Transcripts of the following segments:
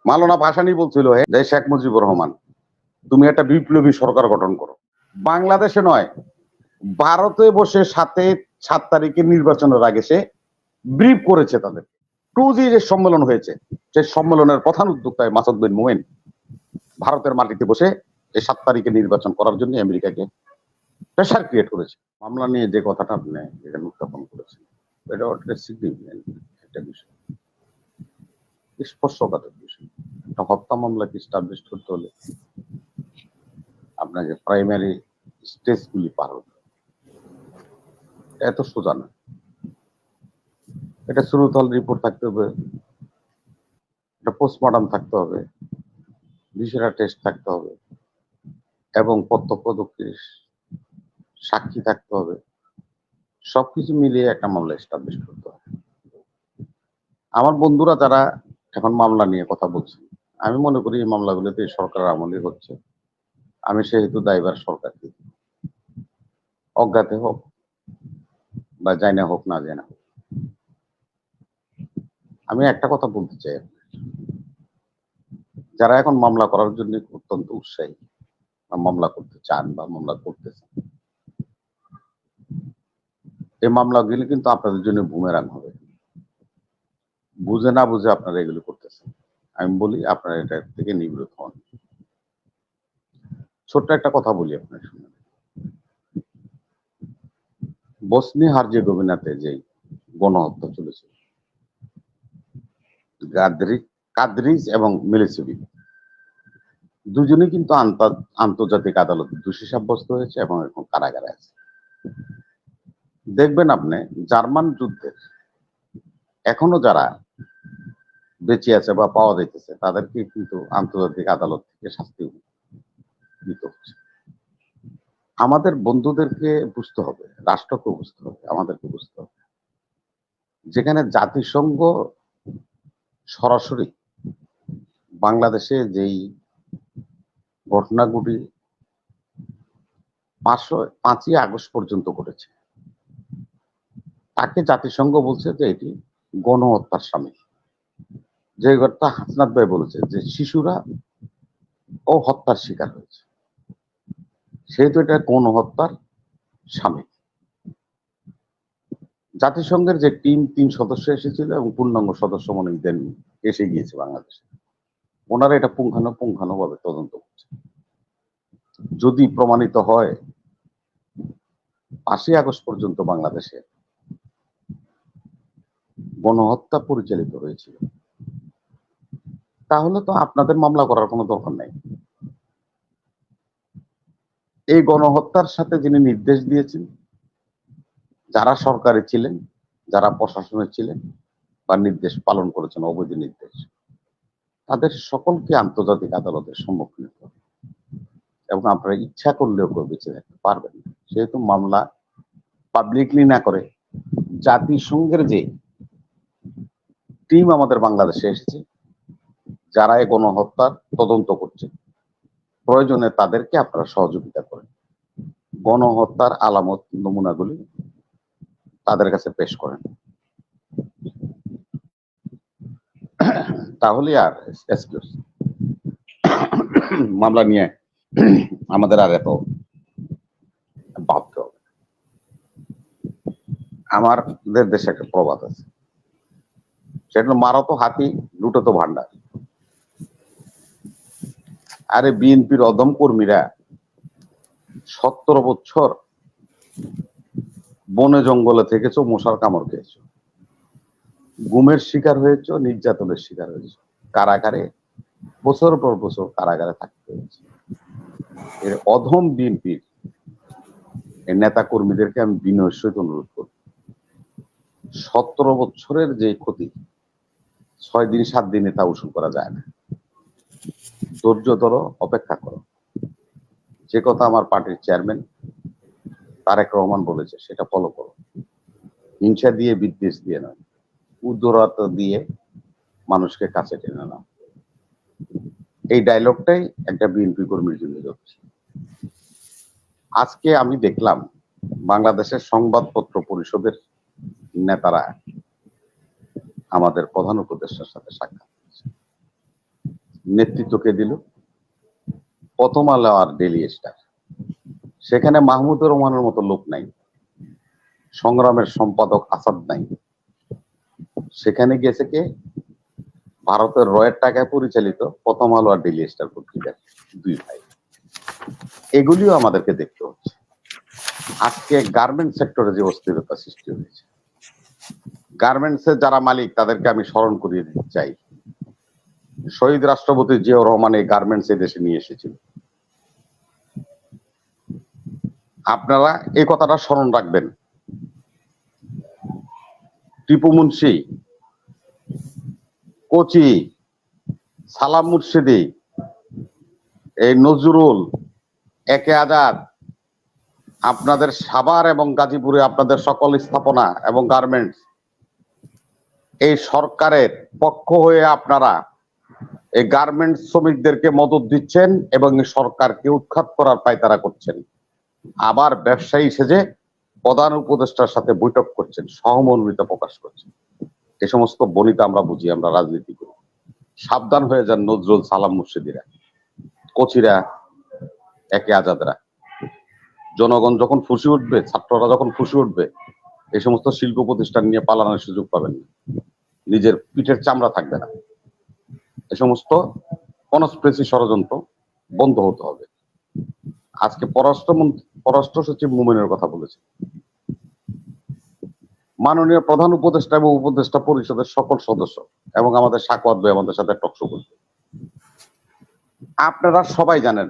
মাওলানা ভাসানী বলছিল যে শেখ মুজিবুর রহমান, তুমি একটা বিপ্লবী সরকার গঠন করো। বাংলাদেশে নয়, ভারতে বসে 7 তারিখের নির্বাচনের আগে সে ব্রিফ করেছে তাদের। 2G যে সম্মেলন হয়েছে, সেই সম্মেলনের প্রধান উদ্যোক্তা মাসুদ বিন মোমেন ভারতের মাটিতে বসে এই 7 তারিখে নির্বাচন করার জন্য আমেরিকাকে প্রেশার ক্রিয়েট করেছে। মামলা নিয়ে যে কথাটা আপনি এখানে উত্থাপন করেছেন, এটা একটা সিগনিফিকেন্ট একটা বিষয়, স্পর্শকাতর বিষয়। একটা হত্যা মামলাকে স্টাবলিশ করতে হলে আপনাকে প্রাইমারি স্টেজগুলি পার হতে হবে। এত সোজা না। এটা সুরতল রিপোর্ট থাকতে হবে, একটা পোস্টমর্টম থাকতে হবে, ভিসেরা টেস্ট থাকতে হবে, এবং প্রত্যক্ষদর্শীর সাক্ষী থাকতে হবে। সবকিছু মিলিয়ে একটা মামলা এস্টাবলিশ করতে হবে। আমার বন্ধুরা যারা এখন মামলা নিয়ে কথা বলছেন, আমি মনে করি এই মামলাগুলোতে সরকারের আমলে হচ্ছে। আমি সেহেতু দায়ভার সরকারকে, অজ্ঞাতে হোক বা জানা হোক না জানা হোক। আমি একটা কথা বলতে চাই, যারা এখন মামলা করার জন্য অত্যন্ত উৎসাহী বা মামলা করতে চান বা মামলা করতেছেন, এই মামলাগুলি কিন্তু আপনাদের জন্য বুমেরাং হবে। বুঝে না বুঝে আপনারা এগুলো করতেছেন। আমি বলি আপনারা এটা থেকে নিবৃত্ত হন। ছোট্ট একটা কথা বলি আপনার শুনুন। বসনি হার্জেগোভিনাতে যে গণহত্যা চলেছে, কাদ্রিজ এবং মিলিসেভিক দুজনেই কিন্তু আন্তর্জাতিক আদালতে দোষী সাব্যস্ত হয়েছে এবং এখন কারাগারে আছে। দেখবেন আপনি জার্মান যুদ্ধের এখনো যারা বেঁচে আছে বা পাওয়া যাইতেছে, তাদেরকে কিন্তু আন্তর্জাতিক আদালত থেকে শাস্তি দিতে হচ্ছে। আমাদের বন্ধুদেরকে বুঝতে হবে, রাষ্ট্রকে বুঝতে হবে, আমাদেরকে বুঝতে হবে, যেখানে জাতিসংঘ সরাসরি বাংলাদেশে যেই ঘটনাগুলি 5ই আগস্ট পর্যন্ত ঘটেছে, তাকে জাতিসংঘ বলছে যে এটি গণহত্যার সামিল। যে কথা হাসনাত ভাই বলেছে যে শিশুরা ও হত্যার শিকার হয়েছে, সেহেতু এটা গণহত্যার সামিল। জাতিসংঘের যে টিম 3 সদস্য এসেছিল এবং পূর্ণাঙ্গ সদস্য মনে দেন এসে গিয়েছে বাংলাদেশে, ওনারা এটা পুঙ্খানুপুঙ্খানুভাবে তদন্ত করছে। যদি প্রমাণিত হয় 5ই আগস্ট পর্যন্ত বাংলাদেশে গণহত্যা পরিচালিত হয়েছিল, তাহলে তো আপনাদের মামলা করার কোনো দরকার নাই। এই গণহত্যার সাথে যিনি নির্দেশ দিয়েছেন, যারা সরকারে ছিলেন, যারা প্রশাসনে ছিলেন বা নির্দেশ পালন করেছেন অবৈধ নির্দেশ, তাদের সকলকে আন্তর্জাতিক আদালতের সম্মুখীন হতে হবে এবং আপনারা ইচ্ছা করলেও কেউ বেঁচে থাকতে পারবেন না। সেহেতু মামলা পাবলিকলি না করে জাতিসংঘের যে টিম আমাদের বাংলাদেশে এসেছে, যারা এই গণহত্যার তদন্ত করছে, প্রয়োজনে তাদেরকে আপনারা সহযোগিতা করেন, গণহত্যার আলামত নমুনাগুলি তাদের কাছে পেশ করেন, তাহলে আর মামলা নিয়ে আমাদের আর এত ভাবতে হবে। আমাদের দেশে একটা প্রবাদ আছে, সেটা মারো তো হাতি, লুটো তো ভান্ডার। আরে বিএনপির অদম কর্মীরা 17 বছর বনে জঙ্গলে থেকেছো, মশার কামড় খেয়েছো, গুমের শিকার হয়েছ, নির্যাতনের শিকার হয়েছ, কারাগারে বছর পর বছর কারাগারে থাকতে হয়েছে। এর অধম বিএনপির নেতা কর্মীদেরকে আমি বিনয়ের সহিত অনুরোধ করব, 17 বছরের যে ক্ষতি 6 দিন 7 দিনে তা উসুল করা যায় না। ধৈর্য ধরো, অপেক্ষা করো। যে কথা আমার পার্টির চেয়ারম্যান তারেক রহমান বলেছে, সেটা ফলো করো। হিংসা দিয়ে, বিদ্বেষ দিয়ে নয়, উদারতা দিয়ে মানুষকে কাছে টেনে নাও। এই ডায়লগটাই একটা বিএনপি কর্মীর জন্য যথেষ্ট। আজকে আমি দেখলাম বাংলাদেশের সংবাদপত্র পরিষদের নেতারা আমাদের প্রধান উপদেষ্টার সাথে সাক্ষাৎ করেছে। নেতৃত্বকে দিল প্রথম আলো আর ডেইলি স্টার। সেখানে মাহমুদুর রহমানের মতো লোক নাই, সংগ্রামের সম্পাদক আসাদ নাই, সেখানে গেছে কে? ভারতের রয়ের টাকায় পরিচালিত প্রথম আলো আর ডেইলি স্টার পত্রিকার দুই ভাই। এগুলিও আমাদেরকে দেখতে হচ্ছে। আজকে গার্মেন্টস সেক্টরে যে অস্থিরতা সৃষ্টি হয়েছে, গার্মেন্টসের যারা মালিক তাদেরকে আমি স্মরণ করিয়ে দিতে চাই, শহীদ রাষ্ট্রপতি জিয়াউর রহমান এই গার্মেন্টস এই দেশে নিয়ে এসেছিল। আপনারা এই কথাটা স্মরণ রাখবেন। টিপু মুন্সি, কোচি, সালাম মুর্শিদি, এই নজরুল, একে আজাদ, আপনাদের সাভার এবং গাজীপুরে আপনাদের সকল স্থাপনা এবং গার্মেন্টস, এই সরকারের পক্ষ হয়ে আপনারা এই গার্মেন্টস শ্রমিকদেরকে মদত দিচ্ছেন এবং সরকারকে উৎখাত করার পায়তারা করছেন। আবার ব্যবসায়ী সেজে প্রধান উপদেষ্টার সাথে বৈঠক করছেন, সহমর্মিতা প্রকাশ করছেন। এই সমস্ত বনিতা আমরা বুঝি, আমরা রাজনীতি করি। সাবধান হয়ে যান নজরুল, সালাম মুর্শিদিরা, কোচিরা, একে আজাদরা। জনগণ যখন ফুসে উঠবে, ছাত্ররা যখন ফুসে উঠবে, এই সমস্ত শিল্প প্রতিষ্ঠান নিয়ে পালানোর সুযোগ পাবেন না, নিজের পিঠের চামড়া থাকবে না। এই সমস্ত কনস্পিরেসি ষড়যন্ত্র বন্ধ হতে হবে। আজকে পররাষ্ট্র সচিব মোমেনের কথা বলেছে, মাননীয় প্রধান উপদেষ্টা এবং উপদেষ্টা পরিষদের সকল সদস্য এবং আমাদের সাকওয়াত ভাই আমাদের সাথে টকশো করবে। আপনারা সবাই জানেন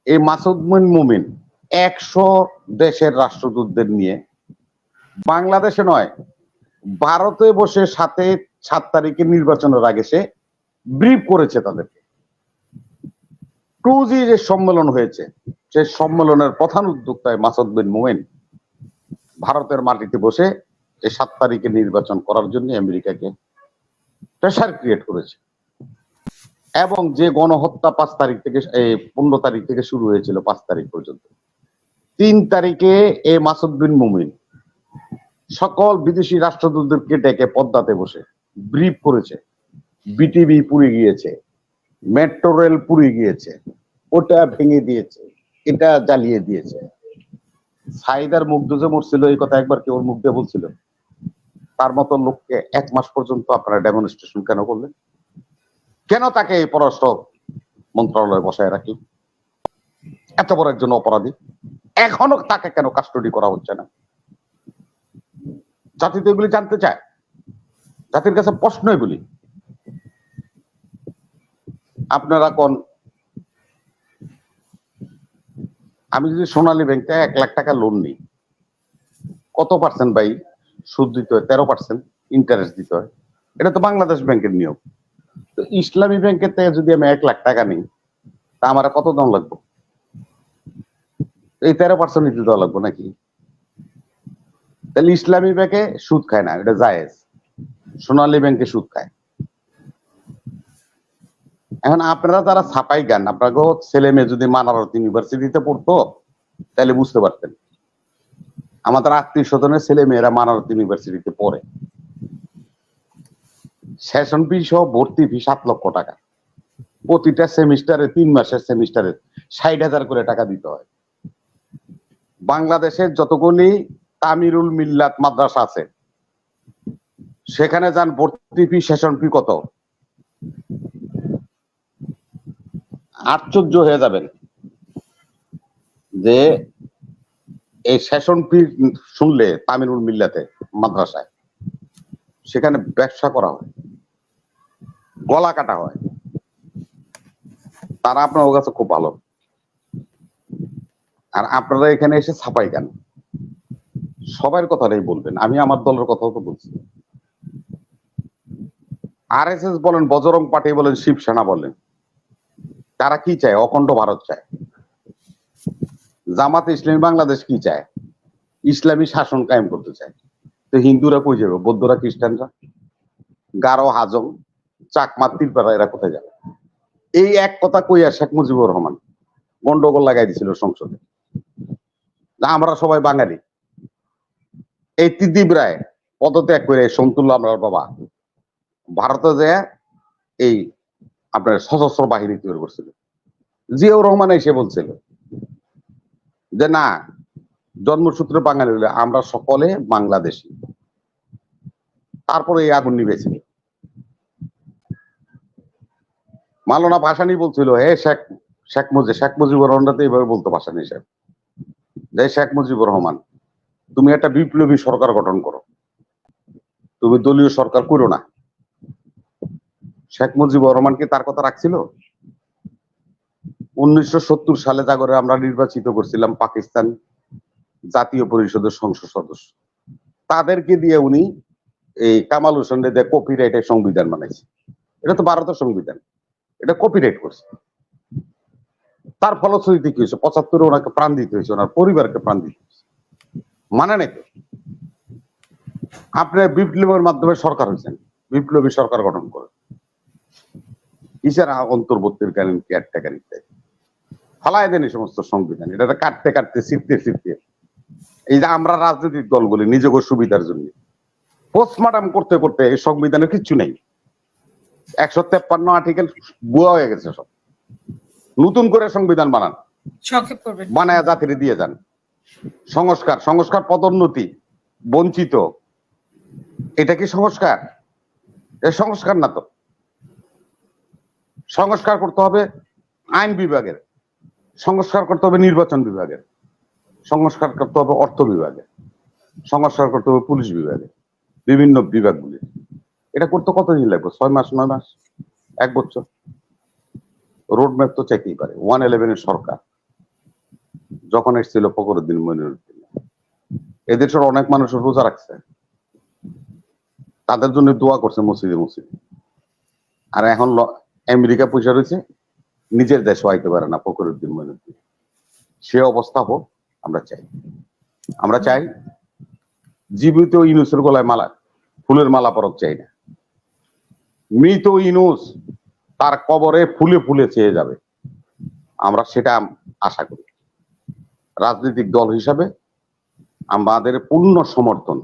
এই মাসুদ বিন মোমিন 100 দেশের রাষ্ট্রদূতদের নিয়ে বাংলাদেশে নয়, ভারতে বসে 7 তারিখে নির্বাচনের আগে সে ব্রিফ করেছে তাদেরকে। 2G যে সম্মেলন হয়েছে, সেই সম্মেলনের প্রধান উদ্যোক্তায় মাসুদ বিন মোমিন ভারতের মাটিতে বসে এই 7 তারিখে নির্বাচন করার জন্য আমেরিকাকে প্রেসার ক্রিয়েট করেছে। এবং যে গণহত্যা 5 তারিখ থেকে 15 তারিখ থেকে শুরু হয়েছিল 5 তারিখ পর্যন্ত, 3 তারিখে এই মাসুদ বিন মোমিন সকল বিদেশি রাষ্ট্রদূতদেরকে ডেকে পদ্মাতে বসে ব্রিফ করেছে। বিটিভি পুড়ে গিয়েছে, মেট্রো রেল পুড়ে গিয়েছে, ওটা ভেঙে দিয়েছে, এটা জ্বালিয়ে দিয়েছে। সাইদার মুখ দুজে মরছিল, এই কথা একবার কেউ মুখ দিয়ে বলছিল? তার মতো লোককে 1 মাস পর্যন্ত আপনারা ডেমনস্ট্রেশন কেন করলেন? কেন তাকে এই পররাষ্ট্র মন্ত্রণালয়ে বসায় রাখি? এত বড় একজন অপরাধী, এখনো তাকে কেন কাস্টডি করা হচ্ছে না? জাতি তো এগুলি জানতে চায়, জাতির কাছে প্রশ্ন এগুলি। আপনারা কোন, আমি যদি সোনালী ব্যাংকে 1 লাখ টাকা লোন নিই, কত পার্সেন্ট ভাই সুদ দিতে হয়? 13% ইন্টারেস্ট দিতে হয়। এটা তো বাংলাদেশ ব্যাংকের নিয়ম। তো ইসলামী ব্যাংকের থেকে যদি আমি 1 লাখ টাকা নিই, তা আমার কত দাম লাগবে? এই 13% দিতে দেওয়া লাগবে নাকি? তাহলে ইসলামী ব্যাংকে সুদ খায় না, এটা জায়েজ। সোনালী ব্যাংকে সুদ খায়। এখন আপনারা যারা ছাপাই গান, আপনাকে ছেলে মেয়ে যদি মানারত ইউনিভার্সিটিতে পড়তো তাহলে বুঝতে পারতেন। আমাদের আত্মীয় স্বজনের ছেলে মেয়েরা মানারত ইউনিভার্সিটিতে পড়ে, সেশন ফি সহ ভর্তি ফি 7 লক্ষ টাকা। প্রতিটা সেমিস্টারে 3 মাসের সেমিস্টারে 60,000 করে টাকা দিতে হয়। বাংলাদেশের যতগুলি তামিরুল মিল্লাত মাদ্রাসা আছে, সেখানে যান, ভর্তি ফি সেশন ফি কত? আশ্চর্য হয়ে যাবেন যে এই সেশন ফি শুনলে তামিরুল মিল্লাতে মাদ্রাসায়, সেখানে ব্যবসা করা হয়, গলা কাটা হয়। তারা আপনার কাছে খুব ভালো, আর আপনারা এখানে এসে ছাপাই কেন? সবার কথাটাই বলবেন, আমি আমার দলের কথাও তো বলছি। RSS বলেন, বজরং পার্টি বলেন, শিবসেনা বলেন, তারা কি চায়? অখণ্ড ভারত চায়। জামাতে ইসলামী বাংলাদেশ কি চায়? ইসলামী শাসন কায়েম করতে চায়। তো হিন্দুরা কই যাবে? বৌদ্ধরা, খ্রিস্টানরা, গারো, হাজং, চাকমা, তিরপাড়া এরা কোথায় যাবে? এই এক কথা কইয়া শেখ মুজিবুর রহমান গন্ডগোল লাগাই দিছিল সংসদে, আমরা সবাই বাঙালি। এই ত্রিদিব রায় পদত্যাগ করে সন্তুল্লাহ আমরার বাবা ভারতে যায় এই আপনার সশস্ত্র বাহিনী তৈরি করছিল। জিয়াউর রহমান এসে বলছিল যে না, জন্মসূত্রে বাঙালি হলে আমরা সকলে বাংলাদেশী। তারপরে এই আগুন নিভেছিল। মাওলানা ভাসানী বলছিল, হে শেখ মুজিবুর রহমান এইভাবে বলতো ভাসানী সাহেব, যে শেখ মুজিবুর রহমান তুমি একটা বিপ্লবী সরকার গঠন করো, তুমি দলীয় সরকার করো না। শেখ মুজিবুর রহমান কি তার কথা রাখছিল? 1970 সালে জাগরে আমরা নির্বাচিত করছিলাম পাকিস্তান জাতীয় পরিষদের সংসদ সদস্য, তাদেরকে দিয়ে উনি এই কামাল হোসেন দিয়ে কপিরাইটের সংবিধান বানাইছে। এটা তো ভারতের সংবিধান, এটা কপিরাইট করছে। তার ফলশ্রুতিতে কি হয়েছে? 75-এ ওনাকে প্রাণ দিতে হয়েছে, ওনার পরিবারকে প্রাণ দিতে হয়েছে। মানে নাই তো, আপনি বিপ্লবের মাধ্যমে সরকার হয়েছেন, বিপ্লবী সরকার গঠন করে ইসারা অন্তর্বর্তীকালীন কেয়ারটেকার ইত্যাদি ফালাই দেন এই সমস্ত সংবিধান। এটা কাটতে কাটতে ছিটতে ছিটতে এই যে আমরা রাজনৈতিক দলগুলি নিজেকে সুবিধার জন্য পোস্টমর্টম করতে করতে এই সংবিধানের কিচ্ছু নেই। 153 আর্টিকেল বুয়া হয়ে গেছে সব। নতুন করে সংবিধান বানান, বানায় জাতির দিয়ে যান। সংস্কার পদোন্নতি, বঞ্চিত, এটা কি সংস্কার? এ সংস্কার না তো। সংস্কার করতে হবে আইন বিভাগের, সংস্কার করতে হবে নির্বাচন বিভাগের, সংস্কার করতে হবে অর্থ বিভাগের, সংস্কার করতে হবে পুলিশ বিভাগের, বিভিন্ন বিভাগগুলি। এটা করতে কতদিন লাগবে? 6 মাস, 9 মাস, 1 বছর? রোডম্যাপ তো চাইতেই পারে। 111 সরকার যখন এসেছিল ফখরুদ্দিন মইনুদ্দিন, এদেশের অনেক মানুষের রোজা রাখছে, তাদের জন্য দোয়া করছে মসজিদে মসজিদে। আর এখন আমেরিকা পয়সা রয়েছে, নিজের দেশে আইতে পারে না ফখরুদ্দিন মইনুদ্দিন। সে অবস্থা হোক আমরা চাই। আমরা চাই জীবিত ইউনূসের গলায় মালা, ফুলের মালা পরক চাই না। মৃত ইউনূস তার কবরে ফুলে ফুলে চেয়ে যাবে, আমরা সেটা আশা করি। রাজনৈতিক দল হিসাবে আমাদের পূর্ণ সমর্থন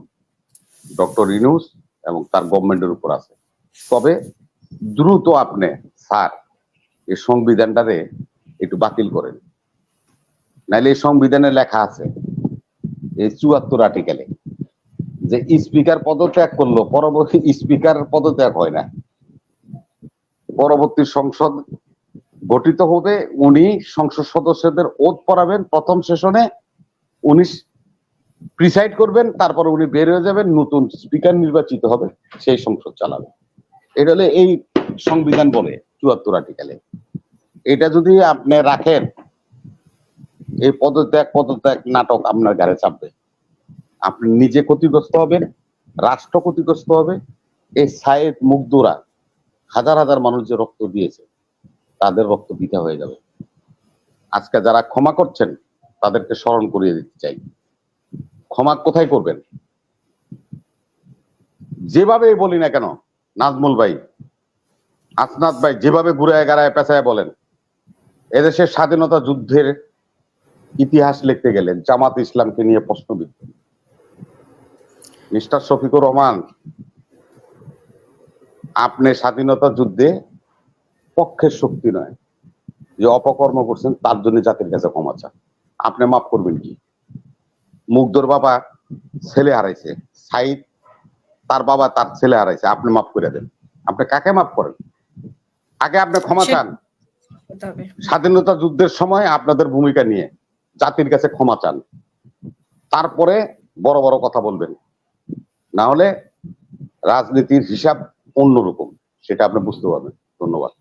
ডক্টর ইউনূস এবং তার গভর্নমেন্টের উপর আছে। তবে দ্রুত আপনি স্যার এই সংবিধানটারে একটু বাতিল করেন, নাইলে এই সংবিধানে লেখা আছে এই 74 আর্টিকেলে যে স্পিকার পদত্যাগ করলো, পরবর্তী স্পিকার পদত্যাগ হয় না। পরবর্তী সংসদ গঠিত হবে, উনি সংসদ সদস্যদের ওথ পড়াবেন, প্রথম সেশনে উনি প্রিসাইড করবেন, তারপরে উনি বের হয়ে যাবেন, নতুন স্পিকার নির্বাচিত হবে, সেই সংসদ চালাবে। এটা হলে এই সংবিধান বলে 74 আর্টিকেলে। এটা যদি আপনি রাখেন, এই পদত্যাগ নাটক আপনার ঘাড়ে চাপবে। আপনি নিজে ক্ষতিগ্রস্ত হবেন, রাষ্ট্র ক্ষতিগ্রস্ত হবে। এই সায়েদ মুগ্ধরা হাজার হাজার মানুষ যে রক্ত দিয়েছে, তাদের রক্ত বৃথা হয়ে যাবে। আজকে যারা ক্ষমা করছেন তাদেরকে স্মরণ করিয়ে দিতে চাই, ক্ষমা কোথায় করবেন? যেভাবে বলি না কেন, নাজমুল ভাই, আসনাদ ভাই, যেভাবে ঘুরায় গাড়ায় পেঁচায় বলেন, এদেশের স্বাধীনতা যুদ্ধের ইতিহাস লিখতে গেলেন জামাত ইসলামকে নিয়ে প্রশ্নবিদ্ধ। মিস্টার শফিকুর রহমান, আপনি স্বাধীনতা যুদ্ধে পক্ষের শক্তি নয়, যে অপকর্ম করছেন তার জন্য জাতির কাছে ক্ষমা চান। আপনি মাফ করবেন কি? মুগ্ধর বাবা ছেলে হারাইছে, সাইদ তার বাবা তার ছেলে হারাইছে, আপনি মাফ করে দেন। আপনি কাকে মাফ করেন? আগে আপনি ক্ষমা চান, স্বাধীনতা যুদ্ধের সময় আপনাদের ভূমিকা নিয়ে জাতির কাছে ক্ষমা চান, তারপরে বড় বড় কথা বলবেন। না হলে রাজনীতির হিসাব অন্যরকম, সেটা আপনি বুঝতে পারবেন। ধন্যবাদ।